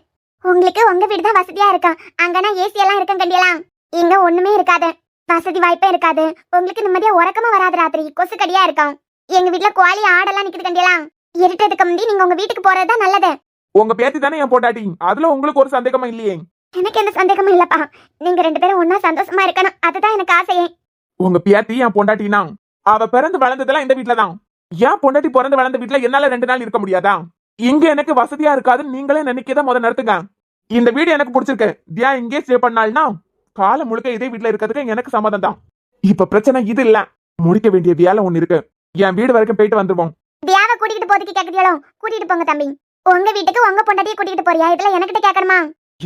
உங்களுக்கு உங்க வீடு தான் வசதியா இருக்கா. அங்கன்னா ஏசி எல்லாம் இருக்கும் கண்டியெல்லாம். இங்க ஒண்ணுமே இருக்காது, வசதி வாய்ப்பே இருக்காது. உங்களுக்கு நிம்மதியா உறக்கமா வராது. ராத்திரி கொசு கடியா இருக்கும். எங்க வீட்டுல கோழி ஆடெல்லாம் நிக்குது கண்டியெல்லாம். இருட்டதுக்கு முந்தி நீங்க உங்க வீட்டுக்கு போறதுதான் நல்லது. உங்க பேத்தி தானே என் பொண்டாட்டி, அதுல உங்களுக்கு ஒரு சந்தேகமும் இல்லையே? எனக்கு எந்த சந்தேகமும் இல்லப்பா. நீங்க 2 பேரும் ஒன்னா சந்தோஷமா இருக்கணும், அதுதான் எனக்கு ஆசையே. உங்க பேத்தி என் பொண்டாட்டினா அவ பிறந்து வளர்ந்ததெல்லாம் இந்த வீட்டுலதான். ஏன் பொண்டாட்டி பிறந்து வளர்ந்த வீட்டுல என்னால 2 நாள் இருக்க முடியாதா? இங்க எனக்கு வசதியா இருக்காதுன்னு நீங்களே நினைக்கதான் முத நிறுத்துங்க. இந்த வீடு எனக்கு பிடிச்சிருக்கு. தியா இங்கே ஸ்டே பண்ணாள்னா காலம் முழுக்க இதே வீட்டுல இருக்கிறதுக்கு எனக்கு சம்மதம் தான். இப்ப பிரச்சனை இது இல்ல, முடிக்க வேண்டிய வேலை ஒண்ணு இருக்கு. என் வீடு வரைக்கும் போயிட்டு வந்துருவோம். தியாவை கூட்டிட்டு போறதுக்கு கேக்குறீங்களோ? கூட்டிட்டு போங்க தம்பி. உங்க வீட்டுக்கு உங்க பொண்டாட்டியை கூட்டிட்டு போறியா? இதுல என்கிட்ட கேட்கணுமா?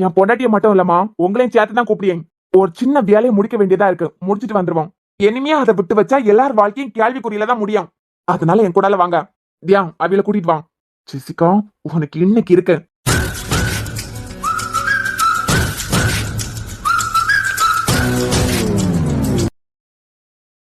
என் பொண்டாட்டிய மட்டும் இல்லம்மா, உங்களையும் சேர்த்து தான் கூப்பிடுங்க. ஒரு சின்ன வேலையை முடிக்க வேண்டியதா இருக்கு, முடிச்சிட்டு வந்துருவோம். இனிமே அதை விட்டு வச்சா எல்லார் வாழ்க்கையும் கேள்விக்குறியில தான் முடியும். அதனால என் கூடால வாங்க. தியா, அவில கூட்டிட்டு வா. ஜெசிகா, உனக்கு இன்னைக்கு இருக்கு.